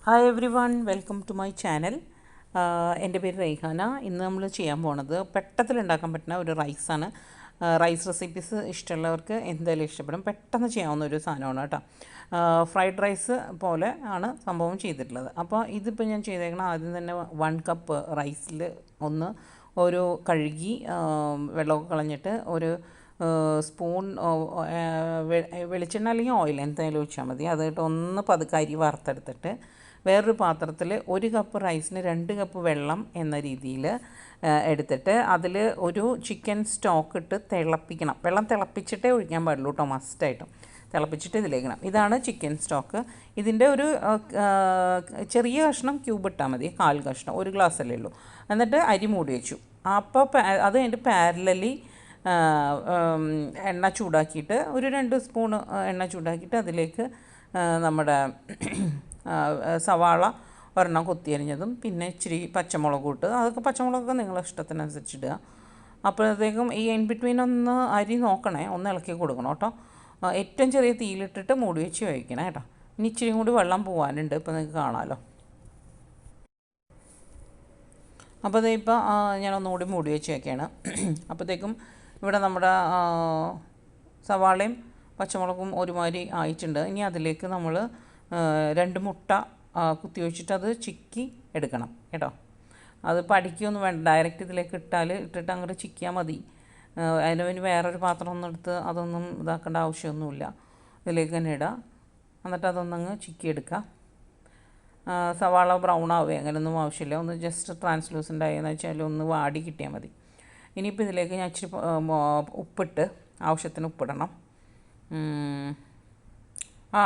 Hi everyone, welcome to my channel. എൻ്റെ പേര് റെയ്ഹാന. ഇന്ന് നമ്മൾ ചെയ്യാൻ പോണത് പെട്ടെന്ന് ഉണ്ടാക്കാൻ പറ്റുന്ന ഒരു റൈസാണ്. റൈസ് റെസിപ്പീസ് ഇഷ്ടമുള്ളവർക്ക് എന്തായാലും ഇഷ്ടപ്പെടും. പെട്ടെന്ന് ചെയ്യാവുന്ന ഒരു സാധനമാണ് കേട്ടോ. ഫ്രൈഡ് റൈസ് പോലെ ആണ് സംഭവം ചെയ്തിട്ടുള്ളത്. അപ്പോൾ ഇതിപ്പോൾ ഞാൻ ചെയ്തേക്കണം. ആദ്യം തന്നെ 1 കപ്പ് റൈസിൽ ഒരു കഴുകി വെള്ളമൊക്കെ കളഞ്ഞിട്ട് ഒരു സ്പൂൺ വെളിച്ചെണ്ണ അല്ലെങ്കിൽ ഓയിൽ എന്തായാലും ഒഴിച്ചാൽ മതി. അതിട്ട് ഒന്ന് പതുക്കെ അരി വറുത്തെടുത്തിട്ട് വേറൊരു പാത്രത്തിൽ 1 കപ്പ് റൈസിന് 2 കപ്പ് വെള്ളം എന്ന രീതിയിൽ എടുത്തിട്ട് അതിൽ ഒരു ചിക്കൻ സ്റ്റോക്ക് ഇട്ട് തിളപ്പിക്കണം. വെള്ളം തിളപ്പിച്ചിട്ടേ ഒഴിക്കാൻ പാടുള്ളൂ കേട്ടോ, മസ്റ്റായിട്ടും തിളപ്പിച്ചിട്ട് ഇതിലേക്കണം. ഇതാണ് ചിക്കൻ സ്റ്റോക്ക്. ഇതിൻ്റെ ഒരു ചെറിയ കഷ്ണം ക്യൂബ് ഇട്ടാൽ മതി, 1/4 കഷ്ണം, 1 ഗ്ലാസ് അല്ലേ ഉള്ളൂ. എന്നിട്ട് അരി മൂടി വെച്ചു. അപ്പോൾ അത് കഴിഞ്ഞിട്ട് പാരലലി എണ്ണ ചൂടാക്കിയിട്ട് ഒരു 2 സ്പൂൺ എണ്ണ ചൂടാക്കിയിട്ട് അതിലേക്ക് നമ്മുടെ സവാള ഒരെണ്ണം കൊത്തിയരിഞ്ഞതും പിന്നെ ഇച്ചിരി പച്ചമുളക് ഇട്ട്, അതൊക്കെ പച്ചമുളകൊക്കെ നിങ്ങളുടെ ഇഷ്ടത്തിനനുസരിച്ച് ഇടുക. അപ്പോഴത്തേക്കും ഈ ഇൻ ബിറ്റ്വീൻ ഒന്ന് അരി നോക്കണേ, ഒന്ന് ഇളക്കി കൊടുക്കണം കേട്ടോ. ഏറ്റവും ചെറിയ തീയിലിട്ടിട്ട് മൂടി വെച്ച് കഴിക്കണം കേട്ടോ. ഇനി ഇച്ചിരി കൂടി വെള്ളം പോകാനുണ്ട്, ഇപ്പോൾ നിങ്ങൾക്ക് കാണാമല്ലോ. അപ്പോൾ ഇതിപ്പോൾ ഞാനൊന്നുകൂടി മൂടി വെച്ച് വയ്ക്കുകയാണ്. അപ്പോഴത്തേക്കും ഇവിടെ നമ്മുടെ സവാളയും പച്ചമുളകും ഒരുമാതിരി ആയിട്ടുണ്ട്. ഇനി അതിലേക്ക് നമ്മൾ 2 മുട്ട കുത്തി വെച്ചിട്ട് അത് ചിക്കി എടുക്കണം കേട്ടോ. അത് പഠിക്കുകയൊന്നും വേണ്ട, ഡയറക്റ്റ് ഇതിലേക്ക് ഇട്ടിട്ട് അങ്ങോട്ട് ചിക്കിയാൽ മതി. അതിന് വേണ്ടി വേറൊരു പാത്രം ഒന്നും എടുത്ത് അതൊന്നും ഇതാക്കേണ്ട ആവശ്യമൊന്നുമില്ല. ഇതിലേക്ക് തന്നെ ഇടുക. എന്നിട്ട് അതൊന്നങ്ങ് ചിക്കിയെടുക്കുക. സവാള ബ്രൗൺ ആവുക അങ്ങനെയൊന്നും ആവശ്യമില്ല. ഒന്ന് ജസ്റ്റ് ട്രാൻസ്ലൂസൻ്റ് ആയെന്ന് വെച്ചാൽ ഒന്ന് വാടി കിട്ടിയാൽ മതി. ഇനിയിപ്പോൾ ഇതിലേക്ക് ഞാൻ ഇച്ചിരി ഉപ്പിട്ട്, ആവശ്യത്തിന് ഉപ്പിടണം.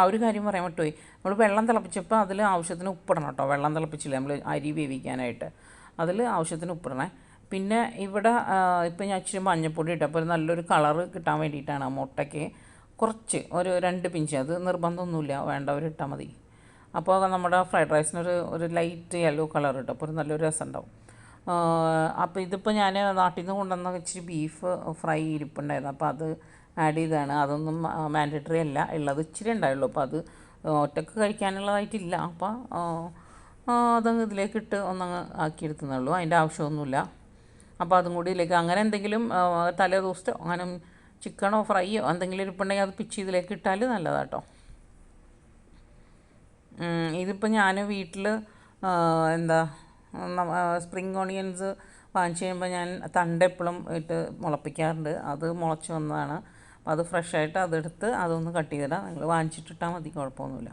ഒരു കാര്യം പറയാൻ വിട്ടുപോയി. നമ്മൾ വെള്ളം തിളപ്പിച്ചപ്പോൾ അതിൽ ആവശ്യത്തിന് ഉപ്പിടണം കേട്ടോ. വെള്ളം തിളപ്പിച്ചില്ല നമ്മൾ അരി വേവിക്കാനായിട്ട്, അതിൽ ആവശ്യത്തിന് ഉപ്പിടണേ. പിന്നെ ഇവിടെ ഇപ്പോൾ ഞാൻ ഇച്ചിരി മഞ്ഞൾപ്പൊടി ഇട്ടപ്പോൾ ഒരു നല്ലൊരു കളറ് കിട്ടാൻ വേണ്ടിയിട്ടാണ്. മുട്ടയ്ക്ക് കുറച്ച് ഒരു 2 പിഞ്ച്, അത് നിർബന്ധമൊന്നുമില്ല, വേണ്ടവർ ഇട്ടാൽ മതി. അപ്പോൾ നമ്മുടെ ഫ്രൈഡ് റൈസിനൊരു ലൈറ്റ് യെല്ലോ കളർ കിട്ടും, അപ്പോൾ ഒരു നല്ലൊരു രസം ഉണ്ടാവും. അപ്പോൾ ഇതിപ്പോൾ ഞാൻ നാട്ടിൽ നിന്ന് കൊണ്ടുവന്ന ഇച്ചിരി ബീഫ് ഫ്രൈ ഇരിപ്പുണ്ടായിരുന്നു, അപ്പോൾ അത് ആഡ് ചെയ്തതാണ്. അതൊന്നും മാൻഡേറ്ററി അല്ല, ഉള്ളത് ഇച്ചിരി ഉണ്ടായുള്ളൂ. അപ്പോൾ അത് ഒറ്റക്ക് കഴിക്കാനുള്ളതായിട്ടില്ല. അപ്പോൾ അതങ്ങ് ഇതിലേക്കിട്ട് ഒന്നങ്ങ് ആക്കിയെടുത്തുന്നുള്ളൂ, അതിൻ്റെ ആവശ്യമൊന്നുമില്ല. അപ്പോൾ അതും കൂടി ഇതിലേക്ക് അങ്ങനെ എന്തെങ്കിലും തലേ ദിവസത്തെ അങ്ങനെ ചിക്കനോ ഫ്രൈയോ എന്തെങ്കിലും ഇരിപ്പുണ്ടെങ്കിൽ അത് പിച്ച് ഇതിലേക്ക് ഇട്ടാൽ നല്ലതാട്ടോ. ഇതിപ്പോൾ ഞാൻ വീട്ടിൽ എന്താ സ്പ്രിങ് ഓണിയൻസ് വാങ്ങിച്ച് കഴിയുമ്പോൾ ഞാൻ തണ്ട് എപ്പോഴും ഇട്ട് മുളപ്പിക്കാറുണ്ട്. അത് മുളച്ച് വന്നതാണ്. അപ്പോൾ അത് ഫ്രഷായിട്ട് അതെടുത്ത് അതൊന്ന് കട്ട് ചെയ്തിടാം. നിങ്ങൾ വാങ്ങിച്ചിട്ടിട്ടാൽ മതി, കുഴപ്പമൊന്നുമില്ല.